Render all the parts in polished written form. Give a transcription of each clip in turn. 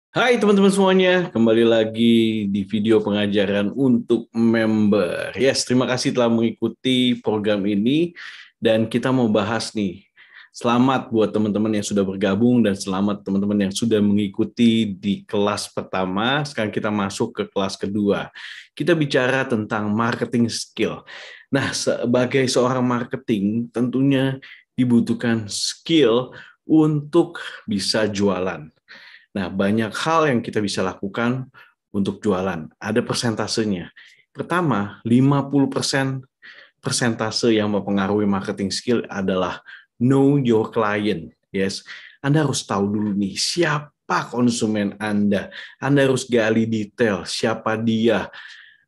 Hai teman-teman semuanya, kembali lagi di video pengajaran untuk member. Yes, terima kasih telah mengikuti program ini dan kita mau bahas nih. Selamat buat teman-teman yang sudah bergabung dan selamat teman-teman yang sudah mengikuti di kelas pertama. Sekarang kita masuk ke kelas kedua. Kita bicara tentang marketing skill. Nah, sebagai seorang marketing tentunya dibutuhkan skill untuk bisa jualan. Nah, banyak hal yang kita bisa lakukan untuk jualan. Ada persentasenya. Pertama, 50% persentase yang mempengaruhi marketing skill adalah know your client. Yes, Anda harus tahu dulu nih siapa konsumen Anda. Anda harus gali detail siapa dia.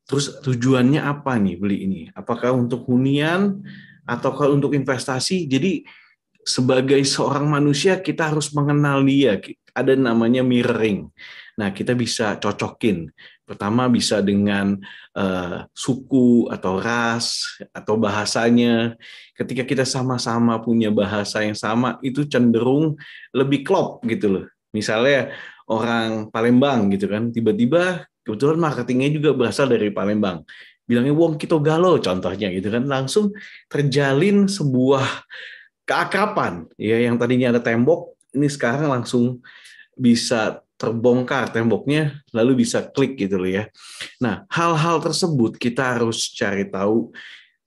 Terus tujuannya apa nih beli ini? Apakah untuk hunian ataukah untuk investasi? Jadi sebagai seorang manusia kita harus mengenal dia. Ada namanya mirroring. Nah, kita bisa cocokin. Pertama bisa dengan suku atau ras atau bahasanya. Ketika kita sama-sama punya bahasa yang sama, itu cenderung lebih klop gitu loh. Misalnya orang Palembang gitu kan, tiba-tiba kebetulan marketingnya juga berasal dari Palembang. Bilangnya Wong Kito Galo contohnya gitu kan, langsung terjalin sebuah keakraban ya, yang tadinya ada tembok ini sekarang langsung bisa terbongkar temboknya lalu bisa klik gitu loh ya. Nah, hal-hal tersebut kita harus cari tahu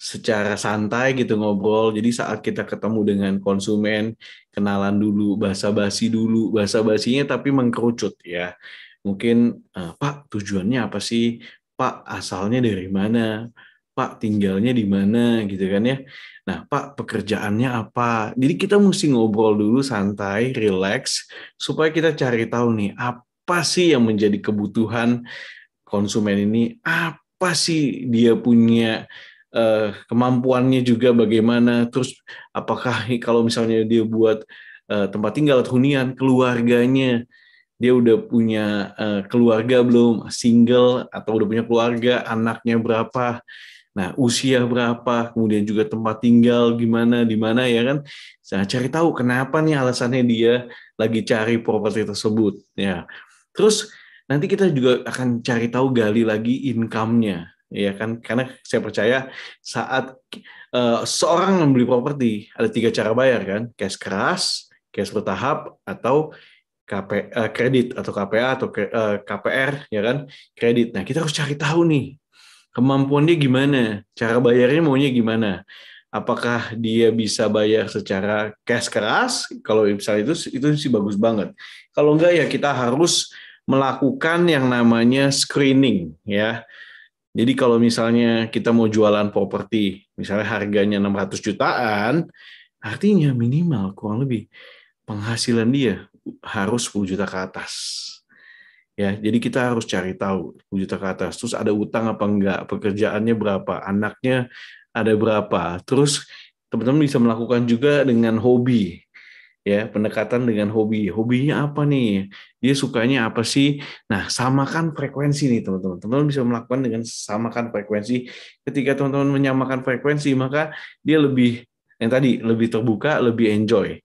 secara santai gitu ngobrol. Jadi saat kita ketemu dengan konsumen, kenalan dulu, basa-basi dulu, basa-basinya tapi mengkerucut ya. Mungkin Pak, tujuannya apa sih? Pak, asalnya dari mana? Pak, tinggalnya di mana gitu kan ya. Nah, Pak, pekerjaannya apa? Jadi kita mesti ngobrol dulu santai, relax supaya kita cari tahu nih apa sih yang menjadi kebutuhan konsumen ini, apa sih dia punya kemampuannya juga bagaimana, terus apakah kalau misalnya dia buat tempat tinggal atau hunian, keluarganya dia udah punya keluarga belum, single atau udah punya keluarga, anaknya berapa, nah usia berapa, kemudian juga tempat tinggal gimana, di mana ya kan. Nah, cari tahu kenapa nih alasannya dia lagi cari properti tersebut ya. Terus nanti kita juga akan cari tahu, gali lagi income-nya ya kan, karena saya percaya saat seorang membeli properti ada tiga cara bayar kan, cash keras, cash bertahap, atau kredit atau KPA atau KPR ya kan, kredit. Nah, kita harus cari tahu nih kemampuan dia gimana, cara bayarnya maunya gimana. Apakah dia bisa bayar secara cash keras? Kalau misalnya itu sih bagus banget. Kalau enggak ya kita harus melakukan yang namanya screening ya. Jadi kalau misalnya kita mau jualan properti, misalnya harganya 600 jutaan, artinya minimal kurang lebih penghasilan dia harus 10 juta ke atas. Ya, jadi kita harus cari tahu 10 juta ke atas. Terus ada utang apa enggak, pekerjaannya berapa, anaknya ada berapa. Terus teman-teman bisa melakukan juga dengan hobi. Ya, pendekatan dengan hobi. Hobinya apa nih? Dia sukanya apa sih? Nah, samakan frekuensi nih, teman-teman. Teman-teman bisa melakukan dengan samakan frekuensi. Ketika teman-teman menyamakan frekuensi, maka dia lebih yang tadi lebih terbuka, lebih enjoy.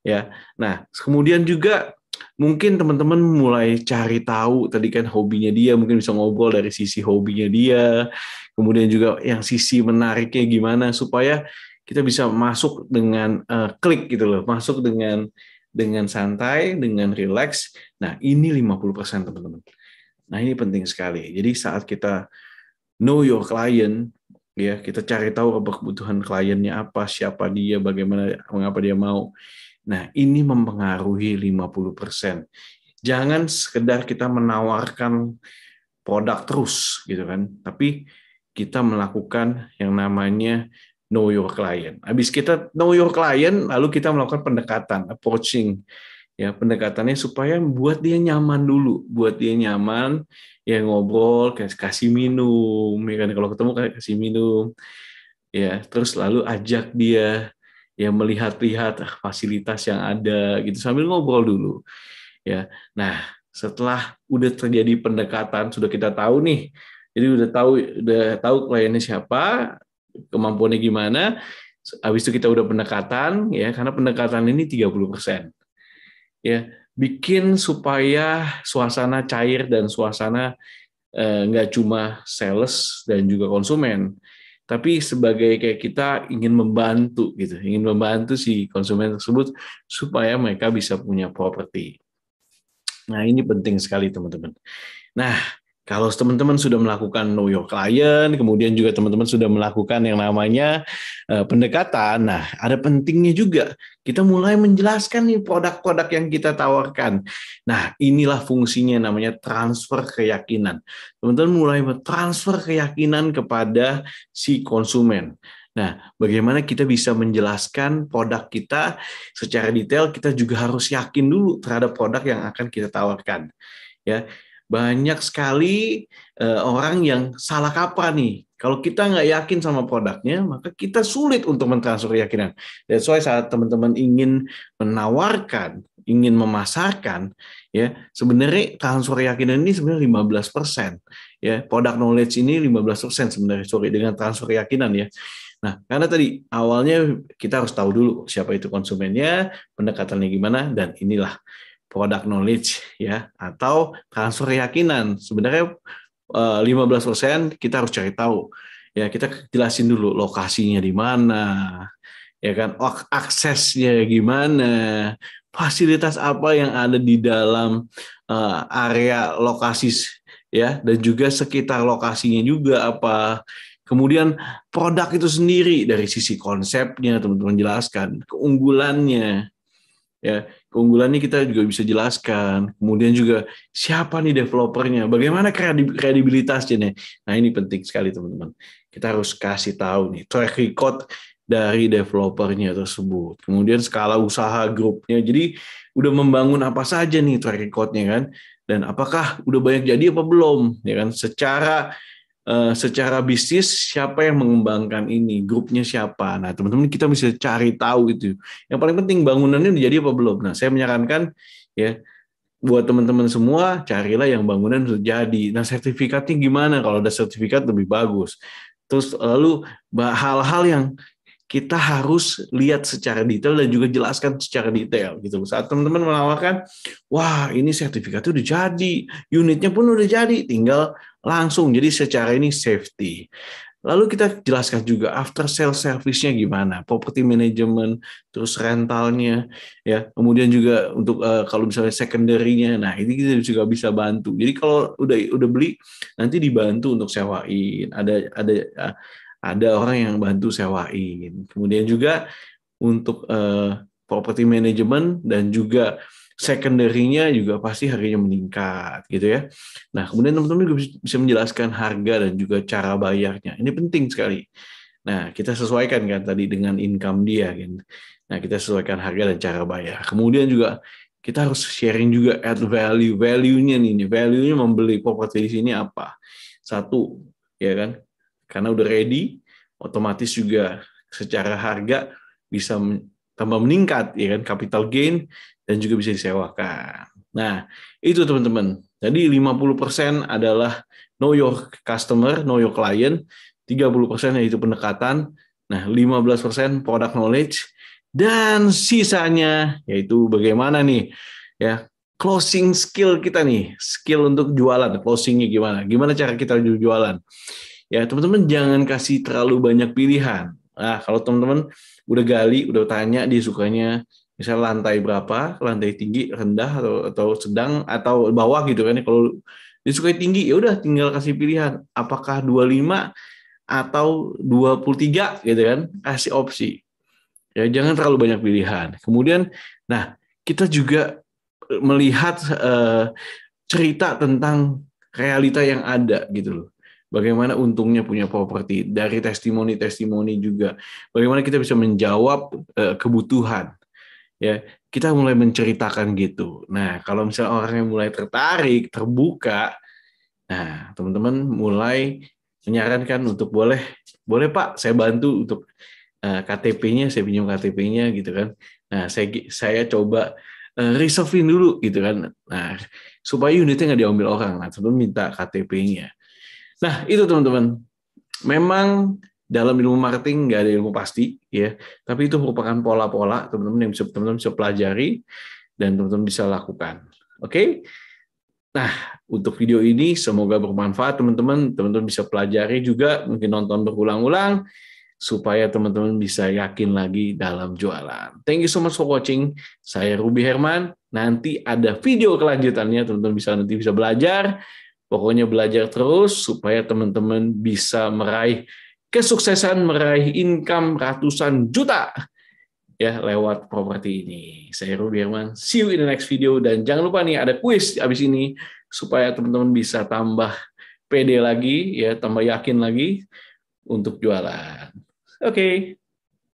Ya. Nah, kemudian juga mungkin teman-teman mulai cari tahu tadi kan hobinya dia, mungkin bisa ngobrol dari sisi hobinya dia, kemudian juga yang sisi menariknya gimana supaya kita bisa masuk dengan klik gitu loh, masuk dengan santai, dengan rileks. Nah, ini 50% teman-teman. Nah, ini penting sekali. Jadi saat kita know your client, ya, kita cari tahu apa kebutuhan kliennya apa, siapa dia, bagaimana, mengapa dia mau. Nah, ini mempengaruhi 50%. Jangan sekedar kita menawarkan produk terus gitu kan, tapi kita melakukan yang namanya know your client. Habis kita know your client, lalu kita melakukan pendekatan, approaching. Ya, pendekatannya supaya buat dia nyaman dulu, buat dia nyaman, ya ngobrol, kasih minum, ya kan, kalau ketemu kasih minum, ya, terus lalu ajak dia ya melihat-lihat fasilitas yang ada gitu sambil ngobrol dulu ya. Nah, setelah udah terjadi pendekatan, sudah kita tahu nih, jadi udah tahu kliennya siapa, kemampuannya gimana, habis itu kita udah pendekatan ya, karena pendekatan ini 30% ya. bikin supaya suasana cair dan suasana nggak cuma sales dan juga konsumen, tapi sebagai kayak kita ingin membantu gitu, ingin membantu si konsumen tersebut supaya mereka bisa punya properti. Nah, ini penting sekali teman-teman. Nah, kalau teman-teman sudah melakukan know your client, kemudian juga teman-teman sudah melakukan yang namanya pendekatan, nah ada pentingnya juga kita mulai menjelaskan nih produk-produk yang kita tawarkan. Nah, inilah fungsinya namanya transfer keyakinan. Teman-teman mulai transfer keyakinan kepada si konsumen. Nah, bagaimana kita bisa menjelaskan produk kita secara detail, kita juga harus yakin dulu terhadap produk yang akan kita tawarkan. Ya, banyak sekali orang yang salah kaprah nih. Kalau kita nggak yakin sama produknya, maka kita sulit untuk mentransfer keyakinan. That's why saat teman-teman ingin menawarkan, ingin memasarkan, ya sebenarnya transfer keyakinan ini sebenarnya 15%. Ya, product knowledge ini 15% sebenarnya, sorry, dengan transfer keyakinan ya. Nah, karena tadi awalnya kita harus tahu dulu siapa itu konsumennya, pendekatannya gimana, dan inilah product knowledge ya atau transfer keyakinan. Sebenarnya 15% kita harus cari tahu. Ya, kita jelasin dulu lokasinya di mana, ya kan, aksesnya gimana, fasilitas apa yang ada di dalam area lokasi ya, dan juga sekitar lokasinya juga apa. Kemudian produk itu sendiri dari sisi konsepnya teman-teman jelaskan, keunggulannya. Ya, keunggulannya kita juga bisa jelaskan. Kemudian juga siapa nih developernya, bagaimana kredibilitasnya nih. Nah, ini penting sekali teman-teman. Kita harus kasih tahu nih track record dari developernya tersebut. Kemudian skala usaha grupnya. Jadi udah membangun apa saja nih track recordnya kan. Dan apakah udah banyak jadi apa belum, ya kan? Secara bisnis siapa yang mengembangkan ini, grupnya siapa. Nah, teman-teman kita bisa cari tahu itu. Yang paling penting bangunannya udah jadi apa belum. Nah, saya menyarankan ya buat teman-teman semua carilah yang bangunan sudah jadi. Nah, sertifikatnya gimana? Kalau ada sertifikat lebih bagus. Terus lalu hal-hal yang kita harus lihat secara detail dan juga jelaskan secara detail gitu. Saat teman-teman menawarkan, wah ini sertifikatnya udah jadi, unitnya pun udah jadi, tinggal langsung. Jadi secara ini safety. Lalu kita jelaskan juga after sale service-nya gimana, property management, terus rentalnya, ya. Kemudian juga untuk kalau misalnya secondary-nya, nah ini kita juga bisa bantu. Jadi kalau udah beli, nanti dibantu untuk sewain. Ada orang yang bantu sewain. Kemudian juga untuk property management dan juga secondary-nya juga pasti harganya meningkat gitu ya. Nah, kemudian teman-teman juga bisa menjelaskan harga dan juga cara bayarnya. Ini penting sekali. Nah, kita sesuaikan kan tadi dengan income dia kan. Nah, kita sesuaikan harga dan cara bayar. Kemudian juga kita harus sharing juga add value. Value-nya nih, value-nya membeli properti di sini apa? Satu, ya kan? Karena udah ready, otomatis juga secara harga bisa tambah meningkat, ya kan, capital gain, dan juga bisa disewakan. Nah, itu teman-teman. Jadi 50% adalah know your customer, know your client, 30% yaitu pendekatan, nah 15% product knowledge, dan sisanya yaitu bagaimana nih ya closing skill kita nih, skill untuk jualan, closingnya gimana cara kita jualan. Ya, teman-teman jangan kasih terlalu banyak pilihan. Nah, kalau teman-teman udah gali, udah tanya dia sukanya misal lantai berapa, lantai tinggi, rendah atau sedang atau bawah gitu kan. Kalau dia suka tinggi, ya udah tinggal kasih pilihan apakah 25 atau 23 gitu kan. Kasih opsi. Ya, jangan terlalu banyak pilihan. Kemudian nah, kita juga melihat cerita tentang realita yang ada gitu loh. Bagaimana untungnya punya properti dari testimoni-testimoni juga. Bagaimana kita bisa menjawab kebutuhan. Ya, kita mulai menceritakan gitu. Nah, kalau misalnya orang yang mulai tertarik, terbuka, nah, teman-teman mulai menyarankan untuk boleh Pak, saya bantu untuk KTP-nya, saya pinjam KTP-nya gitu kan. Nah, saya coba reserve-in dulu gitu kan. Nah, supaya unitnya nggak diambil orang. Nah, teman-teman minta KTP-nya. Nah, itu teman-teman. Memang dalam ilmu marketing nggak ada ilmu pasti, ya. Tapi itu merupakan pola-pola teman-teman yang teman-teman bisa pelajari. dan teman-teman bisa lakukan. Oke? Nah, untuk video ini semoga bermanfaat teman-teman. Teman-teman bisa pelajari juga, mungkin nonton berulang-ulang supaya teman-teman bisa yakin lagi dalam jualan. Thank you so much for watching. Saya Ruby Herman. Nanti ada video kelanjutannya, teman-teman nanti bisa belajar. Pokoknya belajar terus supaya teman-teman bisa meraih kesuksesan, meraih income ratusan juta ya lewat properti ini. Saya Ruby Herman. See you in the next video, dan jangan lupa nih ada kuis habis ini supaya teman-teman bisa tambah pede lagi ya, tambah yakin lagi untuk jualan. Oke.